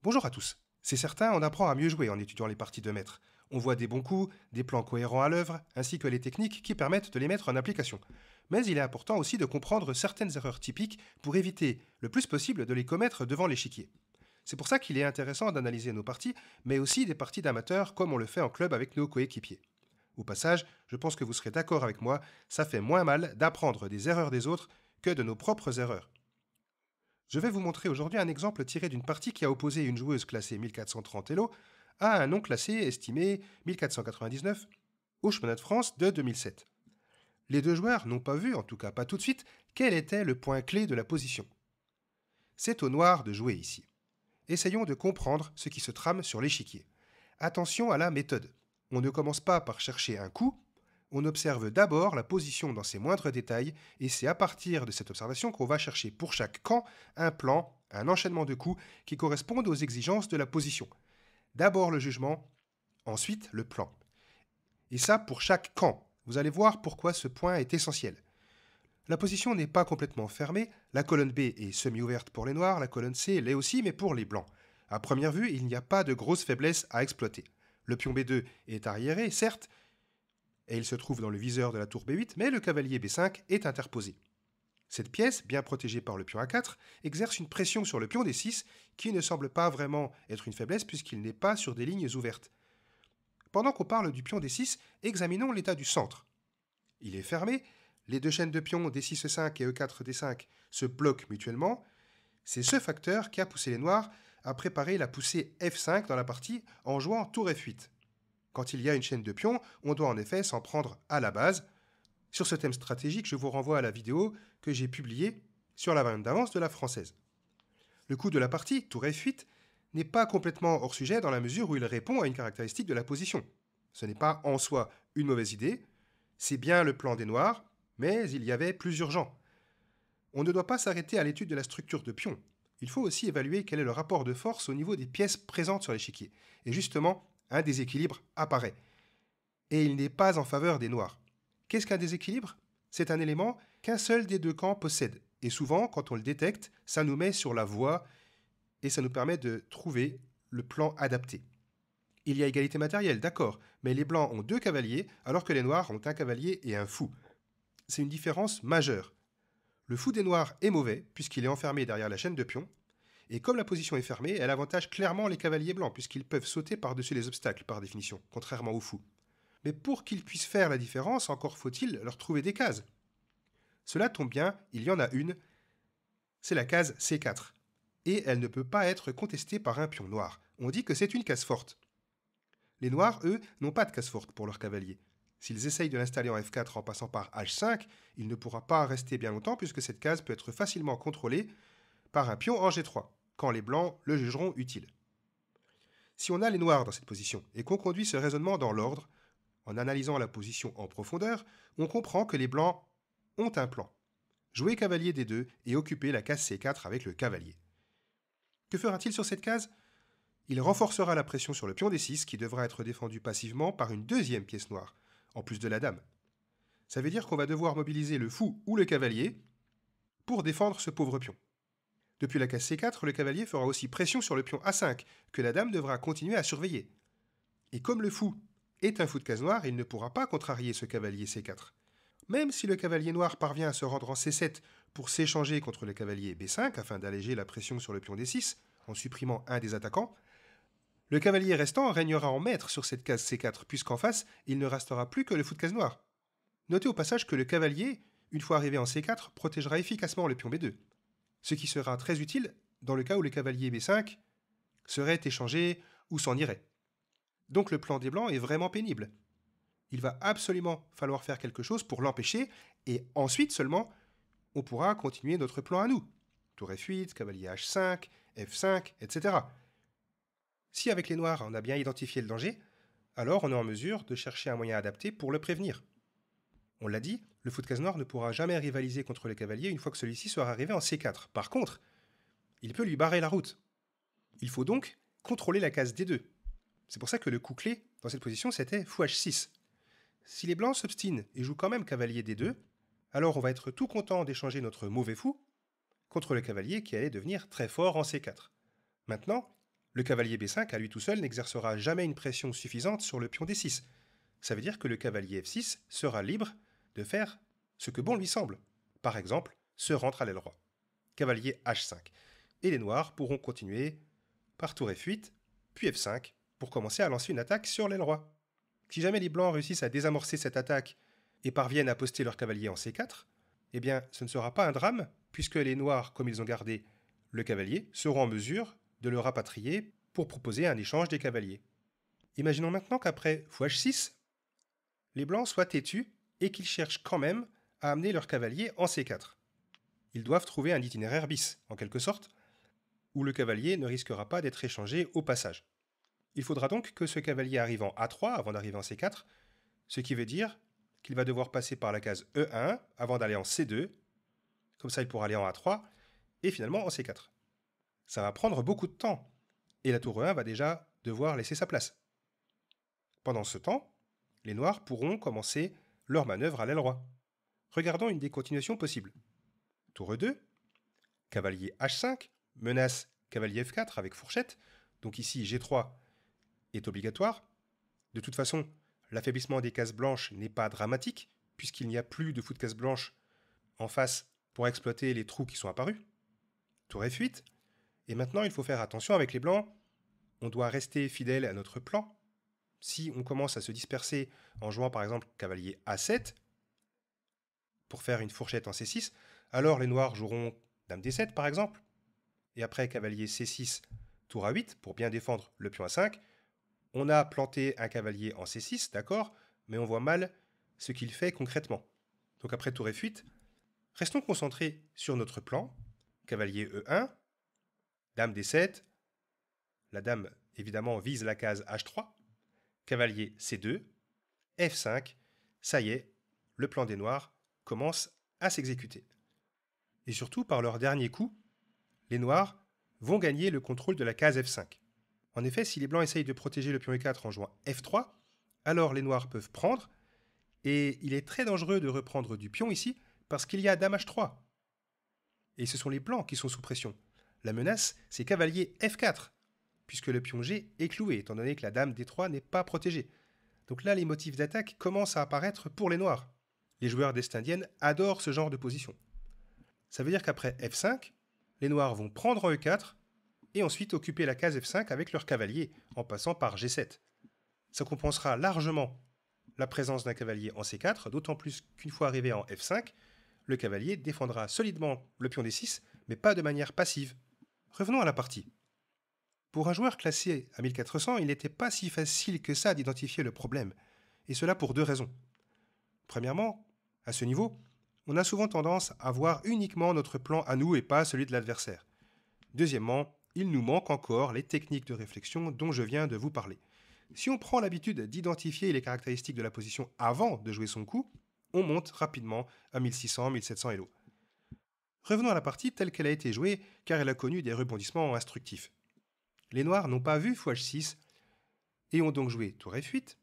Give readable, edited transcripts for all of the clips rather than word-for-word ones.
Bonjour à tous. C'est certain, on apprend à mieux jouer en étudiant les parties de maître. On voit des bons coups, des plans cohérents à l'œuvre, ainsi que les techniques qui permettent de les mettre en application. Mais il est important aussi de comprendre certaines erreurs typiques pour éviter le plus possible de les commettre devant l'échiquier. C'est pour ça qu'il est intéressant d'analyser nos parties, mais aussi des parties d'amateurs comme on le fait en club avec nos coéquipiers. Au passage, je pense que vous serez d'accord avec moi, ça fait moins mal d'apprendre des erreurs des autres que de nos propres erreurs. Je vais vous montrer aujourd'hui un exemple tiré d'une partie qui a opposé une joueuse classée 1430 Elo à un non classé estimé 1499 au championnat de France de 2007. Les deux joueurs n'ont pas vu, en tout cas pas tout de suite, quel était le point clé de la position. C'est au noir de jouer ici. Essayons de comprendre ce qui se trame sur l'échiquier. Attention à la méthode. On ne commence pas par chercher un coup, on observe d'abord la position dans ses moindres détails, et c'est à partir de cette observation qu'on va chercher pour chaque camp un plan, un enchaînement de coups qui correspondent aux exigences de la position. D'abord le jugement, ensuite le plan. Et ça pour chaque camp. Vous allez voir pourquoi ce point est essentiel. La position n'est pas complètement fermée, la colonne B est semi-ouverte pour les noirs, la colonne C l'est aussi, mais pour les blancs. À première vue, il n'y a pas de grosse faiblesse à exploiter. Le pion B2 est arriéré, certes, et il se trouve dans le viseur de la tour B8, mais le cavalier B5 est interposé. Cette pièce, bien protégée par le pion A4, exerce une pression sur le pion D6 qui ne semble pas vraiment être une faiblesse puisqu'il n'est pas sur des lignes ouvertes. Pendant qu'on parle du pion D6, examinons l'état du centre. Il est fermé, les deux chaînes de pions D6-E5 et E4-D5 se bloquent mutuellement. C'est ce facteur qui a poussé les noirs à préparer la poussée F5 dans la partie en jouant tour F8. Quand il y a une chaîne de pions, on doit en effet s'en prendre à la base. Sur ce thème stratégique, je vous renvoie à la vidéo que j'ai publiée sur la variante d'avance de la française. Le coup de la partie, tour F8, n'est pas complètement hors sujet dans la mesure où il répond à une caractéristique de la position. Ce n'est pas en soi une mauvaise idée, c'est bien le plan des noirs, mais il y avait plus urgent. On ne doit pas s'arrêter à l'étude de la structure de pions. Il faut aussi évaluer quel est le rapport de force au niveau des pièces présentes sur l'échiquier. Et justement, un déséquilibre apparaît. Et il n'est pas en faveur des noirs. Qu'est-ce qu'un déséquilibre? C'est un élément qu'un seul des deux camps possède. Et souvent, quand on le détecte, ça nous met sur la voie et ça nous permet de trouver le plan adapté. Il y a égalité matérielle, d'accord, mais les blancs ont deux cavaliers alors que les noirs ont un cavalier et un fou. C'est une différence majeure. Le fou des noirs est mauvais puisqu'il est enfermé derrière la chaîne de pions, et comme la position est fermée, elle avantage clairement les cavaliers blancs puisqu'ils peuvent sauter par-dessus les obstacles par définition, contrairement au fou. Mais pour qu'ils puissent faire la différence, encore faut-il leur trouver des cases. Cela tombe bien, il y en a une, c'est la case C4, et elle ne peut pas être contestée par un pion noir. On dit que c'est une case forte. Les noirs, eux, n'ont pas de case forte pour leur cavalier. S'ils essayent de l'installer en F4 en passant par H5, il ne pourra pas rester bien longtemps puisque cette case peut être facilement contrôlée par un pion en G3, quand les blancs le jugeront utile. Si on a les noirs dans cette position et qu'on conduit ce raisonnement dans l'ordre, en analysant la position en profondeur, on comprend que les blancs ont un plan. Jouer cavalier D2 et occuper la case C4 avec le cavalier. Que fera-t-il sur cette case? Il renforcera la pression sur le pion D6 qui devra être défendu passivement par une deuxième pièce noire, en plus de la dame. Ça veut dire qu'on va devoir mobiliser le fou ou le cavalier pour défendre ce pauvre pion. Depuis la case C4, le cavalier fera aussi pression sur le pion A5, que la dame devra continuer à surveiller. Et comme le fou est un fou de case noire, il ne pourra pas contrarier ce cavalier C4. Même si le cavalier noir parvient à se rendre en C7 pour s'échanger contre le cavalier B5 afin d'alléger la pression sur le pion D6 en supprimant un des attaquants, le cavalier restant régnera en maître sur cette case C4 puisqu'en face, il ne restera plus que le fou de case noire. Notez au passage que le cavalier, une fois arrivé en C4, protégera efficacement le pion B2, ce qui sera très utile dans le cas où le cavalier B5 serait échangé ou s'en irait. Donc le plan des blancs est vraiment pénible. Il va absolument falloir faire quelque chose pour l'empêcher, et ensuite seulement, on pourra continuer notre plan à nous. Tour F8, cavalier H5, F5, etc. Si avec les noirs on a bien identifié le danger, alors on est en mesure de chercher un moyen adapté pour le prévenir. On l'a dit, le fou de case noire ne pourra jamais rivaliser contre le cavalier une fois que celui-ci sera arrivé en C4. Par contre, il peut lui barrer la route. Il faut donc contrôler la case D2. C'est pour ça que le coup clé dans cette position c'était fou H6. Si les blancs s'obstinent et jouent quand même cavalier D2, alors on va être tout content d'échanger notre mauvais fou contre le cavalier qui allait devenir très fort en C4. Maintenant, Le cavalier B5, à lui tout seul, n'exercera jamais une pression suffisante sur le pion D6. Ça veut dire que le cavalier F6 sera libre de faire ce que bon lui semble. Par exemple, se rendre à l'aile roi. Cavalier H5. Et les noirs pourront continuer par tour F8, puis F5, pour commencer à lancer une attaque sur l'aile roi. Si jamais les blancs réussissent à désamorcer cette attaque et parviennent à poster leur cavalier en C4, eh bien, ce ne sera pas un drame, puisque les noirs, comme ils ont gardé le cavalier, seront en mesure de le rapatrier pour proposer un échange des cavaliers. Imaginons maintenant qu'après fou H6, les blancs soient têtus et qu'ils cherchent quand même à amener leur cavalier en C4. Ils doivent trouver un itinéraire bis, en quelque sorte, où le cavalier ne risquera pas d'être échangé au passage. Il faudra donc que ce cavalier arrive en A3 avant d'arriver en C4, ce qui veut dire qu'il va devoir passer par la case E1 avant d'aller en C2, comme ça il pourra aller en A3, et finalement en C4. Ça va prendre beaucoup de temps, et la tour E1 va déjà devoir laisser sa place. Pendant ce temps, les noirs pourront commencer leur manœuvre à l'aile roi. Regardons une des continuations possibles. Tour E2, cavalier H5, menace cavalier F4 avec fourchette, donc ici G3 est obligatoire. De toute façon, l'affaiblissement des cases blanches n'est pas dramatique, puisqu'il n'y a plus de fou de cases blanches en face pour exploiter les trous qui sont apparus. Tour F8, et maintenant il faut faire attention avec les blancs, on doit rester fidèle à notre plan. Si on commence à se disperser en jouant par exemple cavalier A7, pour faire une fourchette en C6, alors les noirs joueront dame D7 par exemple, et après cavalier C6, tour A8 pour bien défendre le pion A5. On a planté un cavalier en C6, d'accord, mais on voit mal ce qu'il fait concrètement. Donc après tour F8, restons concentrés sur notre plan. Cavalier E1, dame D7, la dame évidemment vise la case H3, cavalier C2, F5, ça y est, le plan des noirs commence à s'exécuter. Et surtout, par leur dernier coup, les noirs vont gagner le contrôle de la case F5. En effet, si les blancs essayent de protéger le pion E4 en jouant F3, alors les noirs peuvent prendre, et il est très dangereux de reprendre du pion ici, parce qu'il y a dame H3. Et ce sont les blancs qui sont sous pression. La menace, c'est cavalier F4, puisque le pion G est cloué, étant donné que la dame D3 n'est pas protégée. Donc là, les motifs d'attaque commencent à apparaître pour les noirs. Les joueurs d'Est indienne adorent ce genre de position. Ça veut dire qu'après F5, les noirs vont prendre en E4, et ensuite occuper la case F5 avec leur cavalier, en passant par G7. Ça compensera largement la présence d'un cavalier en C4, d'autant plus qu'une fois arrivé en F5, le cavalier défendra solidement le pion D6, mais pas de manière passive. Revenons à la partie. Pour un joueur classé à 1400, il n'était pas si facile que ça d'identifier le problème, et cela pour deux raisons. Premièrement, à ce niveau, on a souvent tendance à voir uniquement notre plan à nous et pas celui de l'adversaire. Deuxièmement, il nous manque encore les techniques de réflexion dont je viens de vous parler. Si on prend l'habitude d'identifier les caractéristiques de la position avant de jouer son coup, on monte rapidement à 1600, 1700 Elo. Revenons à la partie telle qu'elle a été jouée, car elle a connu des rebondissements instructifs. Les noirs n'ont pas vu fou H6 et ont donc joué tour F8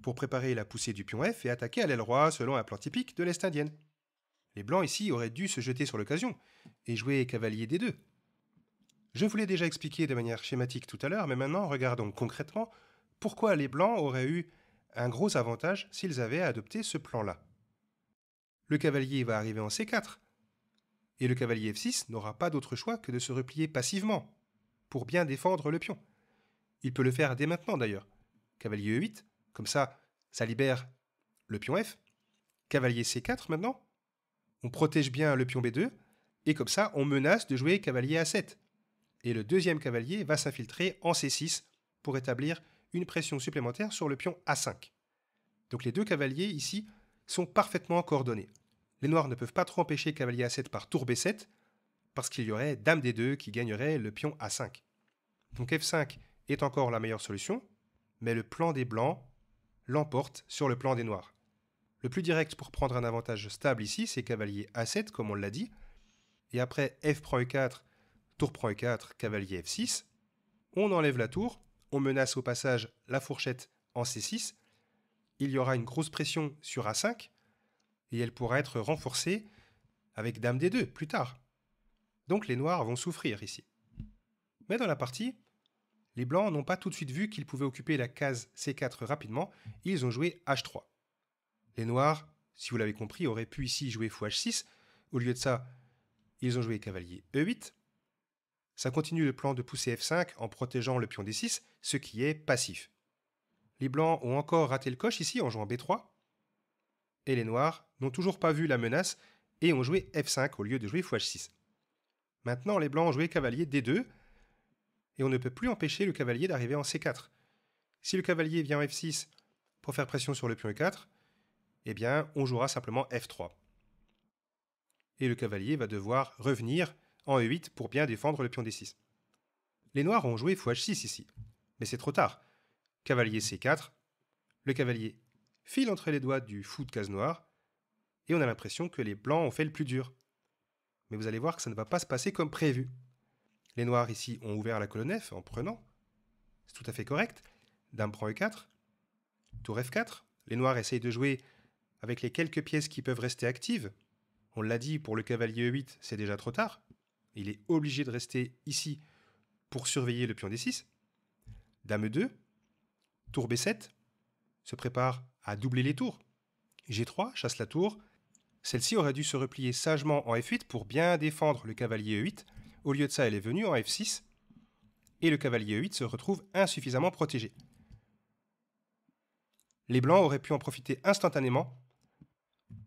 pour préparer la poussée du pion F et attaquer à l'aile roi selon un plan typique de l'Est indienne. Les blancs ici auraient dû se jeter sur l'occasion et jouer cavalier D2. Je vous l'ai déjà expliqué de manière schématique tout à l'heure, mais maintenant regardons concrètement pourquoi les blancs auraient eu un gros avantage s'ils avaient adopté ce plan-là. Le cavalier va arriver en C4, et le cavalier F6 n'aura pas d'autre choix que de se replier passivement, pour bien défendre le pion. Il peut le faire dès maintenant d'ailleurs. Cavalier E8, comme ça libère le pion F. Cavalier C4 maintenant, on protège bien le pion B2, et comme ça on menace de jouer cavalier A7. Et le deuxième cavalier va s'infiltrer en C6 pour établir une pression supplémentaire sur le pion A5. Donc les deux cavaliers ici sont parfaitement coordonnés. Les noirs ne peuvent pas trop empêcher cavalier A7 par tour B7, parce qu'il y aurait dame D2 qui gagnerait le pion A5. Donc F5 est encore la meilleure solution, mais le plan des blancs l'emporte sur le plan des noirs. Le plus direct pour prendre un avantage stable ici, c'est cavalier A7, comme on l'a dit, et après F prend E4, tour prend E4, cavalier F6, on enlève la tour, on menace au passage la fourchette en C6, il y aura une grosse pression sur A5, et elle pourra être renforcée avec dame D2 plus tard. Donc les noirs vont souffrir ici. Mais dans la partie, les blancs n'ont pas tout de suite vu qu'ils pouvaient occuper la case C4 rapidement, ils ont joué H3. Les noirs, si vous l'avez compris, auraient pu ici jouer fou H6, au lieu de ça, ils ont joué cavalier E8. Ça continue le plan de pousser F5 en protégeant le pion D6, ce qui est passif. Les blancs ont encore raté le coche ici en jouant B3, et les noirs n'ont toujours pas vu la menace et ont joué F5 au lieu de jouer fou H6. Maintenant, les blancs ont joué cavalier D2, et on ne peut plus empêcher le cavalier d'arriver en C4. Si le cavalier vient en F6 pour faire pression sur le pion E4, eh bien, on jouera simplement F3. Et le cavalier va devoir revenir en E8 pour bien défendre le pion D6. Les noirs ont joué fou H6 ici, mais c'est trop tard. Cavalier C4, le cavalier file entre les doigts du fou de case noire, et on a l'impression que les blancs ont fait le plus dur. Mais vous allez voir que ça ne va pas se passer comme prévu. Les noirs ici ont ouvert la colonne F en prenant, c'est tout à fait correct. Dame prend E4, tour F4, les noirs essayent de jouer avec les quelques pièces qui peuvent rester actives. On l'a dit, pour le cavalier E8, c'est déjà trop tard. Il est obligé de rester ici pour surveiller le pion D6. Dame E2, tour B7, se prépare à doubler les tours. G3, chasse la tour. Celle-ci aurait dû se replier sagement en F8 pour bien défendre le cavalier E8. Au lieu de ça, elle est venue en F6 et le cavalier E8 se retrouve insuffisamment protégé. Les blancs auraient pu en profiter instantanément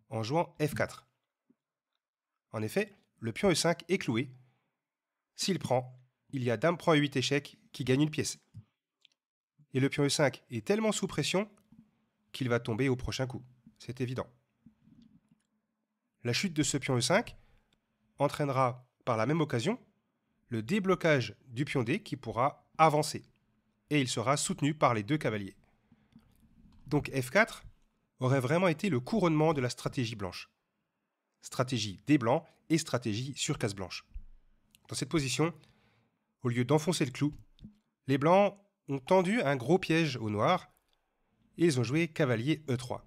en jouant F4. En effet, le pion E5 est cloué. S'il prend, il y a dame prend E8 échec qui gagne une pièce. Et le pion E5 est tellement sous pression qu'il va tomber au prochain coup. C'est évident. La chute de ce pion E5 entraînera par la même occasion le déblocage du pion D qui pourra avancer. Et il sera soutenu par les deux cavaliers. Donc F4 aurait vraiment été le couronnement de la stratégie blanche. Stratégie des blancs et stratégie sur case blanche. Dans cette position, au lieu d'enfoncer le clou, les blancs ont tendu un gros piège aux noirs et ils ont joué cavalier E3.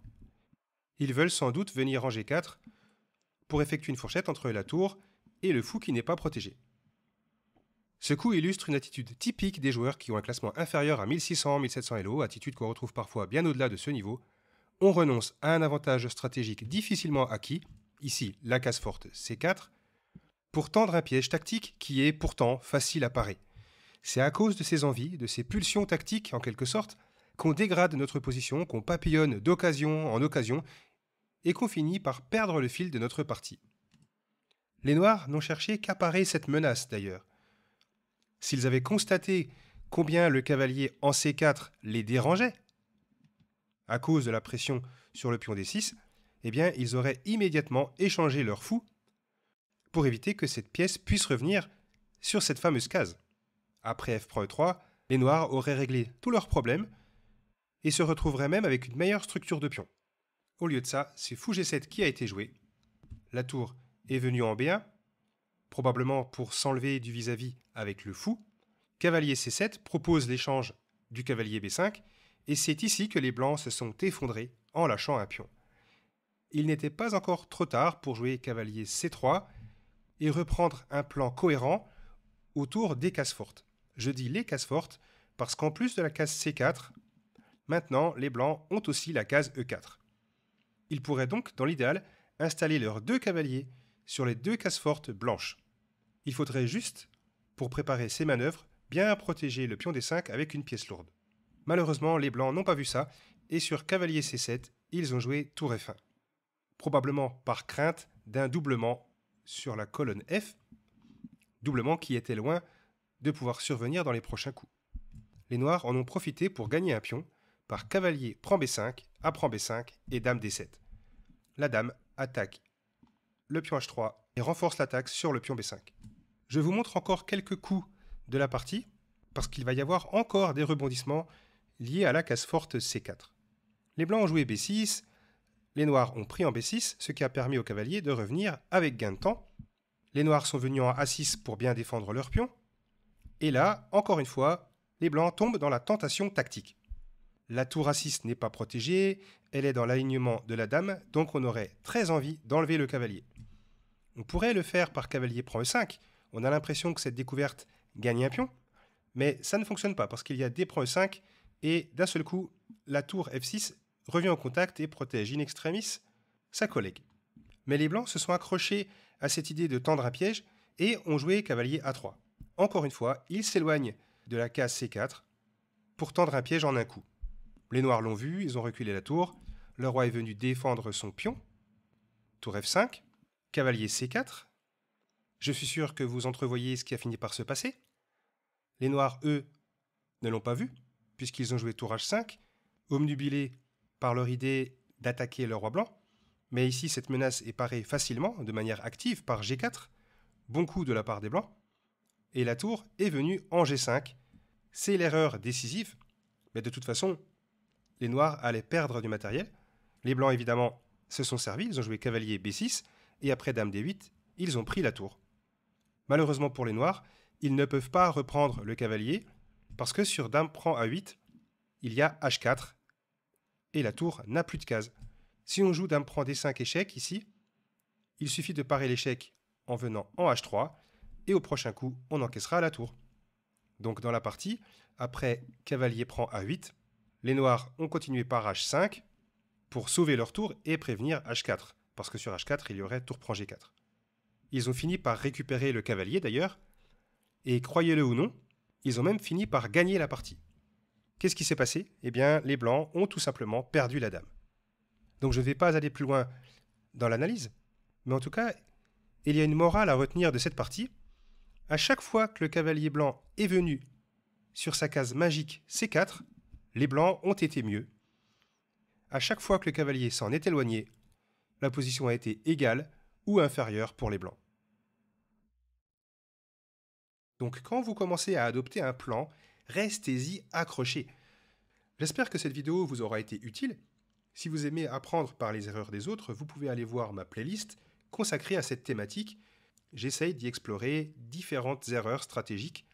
Ils veulent sans doute venir en G4 pour effectuer une fourchette entre la tour et le fou qui n'est pas protégé. Ce coup illustre une attitude typique des joueurs qui ont un classement inférieur à 1600-1700 Elo, attitude qu'on retrouve parfois bien au-delà de ce niveau. On renonce à un avantage stratégique difficilement acquis, ici la case forte C4, pour tendre un piège tactique qui est pourtant facile à parer. C'est à cause de ces envies, de ces pulsions tactiques en quelque sorte, qu'on dégrade notre position, qu'on papillonne d'occasion en occasion et qu'on finit par perdre le fil de notre partie. Les noirs n'ont cherché qu'à parer cette menace d'ailleurs. S'ils avaient constaté combien le cavalier en C4 les dérangeait, à cause de la pression sur le pion D6, eh bien, ils auraient immédiatement échangé leur fou pour éviter que cette pièce puisse revenir sur cette fameuse case. Après F prend E3, les noirs auraient réglé tous leurs problèmes et se retrouveraient même avec une meilleure structure de pion. Au lieu de ça, c'est fou G7 qui a été joué. La tour est venue en B1, probablement pour s'enlever du vis-à-vis avec le fou. Cavalier C7 propose l'échange du cavalier B5, et c'est ici que les blancs se sont effondrés en lâchant un pion. Il n'était pas encore trop tard pour jouer cavalier C3 et reprendre un plan cohérent autour des cases fortes. Je dis les cases fortes parce qu'en plus de la case C4, maintenant les blancs ont aussi la case E4. Ils pourraient donc, dans l'idéal, installer leurs deux cavaliers sur les deux cases fortes blanches. Il faudrait juste, pour préparer ces manœuvres, bien protéger le pion D5 avec une pièce lourde. Malheureusement, les blancs n'ont pas vu ça, et sur cavalier C7, ils ont joué tour F1. Probablement par crainte d'un doublement sur la colonne F, doublement qui était loin de pouvoir survenir dans les prochains coups. Les noirs en ont profité pour gagner un pion par cavalier prend B5, A prend B5 et dame D7. La dame attaque le pion H3 et renforce l'attaque sur le pion B5. Je vous montre encore quelques coups de la partie, parce qu'il va y avoir encore des rebondissements liés à la case forte C4. Les blancs ont joué B6, les noirs ont pris en B6, ce qui a permis aux cavaliers de revenir avec gain de temps. Les noirs sont venus en A6 pour bien défendre leur pion. Et là, encore une fois, les blancs tombent dans la tentation tactique. La tour A6 n'est pas protégée, elle est dans l'alignement de la dame, donc on aurait très envie d'enlever le cavalier. On pourrait le faire par cavalier prend E5, on a l'impression que cette découverte gagne un pion, Mais ça ne fonctionne pas parce qu'il y a D prend E5 et d'un seul coup, la tour F6 revient en contact et protège in extremis sa collègue. Mais les blancs se sont accrochés à cette idée de tendre un piège et ont joué cavalier A3. Encore une fois, ils s'éloignent de la case C4 pour tendre un piège en un coup. Les noirs l'ont vu, ils ont reculé la tour, le roi est venu défendre son pion, tour F5, cavalier C4. Je suis sûr que vous entrevoyez ce qui a fini par se passer. Les noirs, eux, ne l'ont pas vu, puisqu'ils ont joué tour H5, obnubilés par leur idée d'attaquer le roi blanc. Mais ici, cette menace est parée facilement, de manière active, par G4. Bon coup de la part des blancs. Et la tour est venue en G5. C'est l'erreur décisive. Mais de toute façon, les noirs allaient perdre du matériel. Les blancs, évidemment, se sont servis. Ils ont joué cavalier B6. Et après dame D8, ils ont pris la tour. Malheureusement pour les noirs, ils ne peuvent pas reprendre le cavalier parce que sur dame prend A8, il y a H4 et la tour n'a plus de case. Si on joue dame prend D5 échec ici, il suffit de parer l'échec en venant en H3 et au prochain coup, on encaissera la tour. Donc dans la partie, après cavalier prend A8, les noirs ont continué par H5 pour sauver leur tour et prévenir H4 parce que sur H4, il y aurait tour prend G4. Ils ont fini par récupérer le cavalier d'ailleurs, et croyez-le ou non, ils ont même fini par gagner la partie. Qu'est-ce qui s'est passé? Eh bien, les blancs ont tout simplement perdu la dame. Donc je ne vais pas aller plus loin dans l'analyse, mais en tout cas, il y a une morale à retenir de cette partie. À chaque fois que le cavalier blanc est venu sur sa case magique C4, les blancs ont été mieux. À chaque fois que le cavalier s'en est éloigné, la position a été égale ou inférieure pour les blancs. Donc quand vous commencez à adopter un plan, restez-y accrochés. J'espère que cette vidéo vous aura été utile. Si vous aimez apprendre par les erreurs des autres, vous pouvez aller voir ma playlist consacrée à cette thématique. J'essaye d'y explorer différentes erreurs stratégiques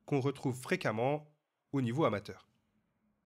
qu'on retrouve fréquemment au niveau amateur.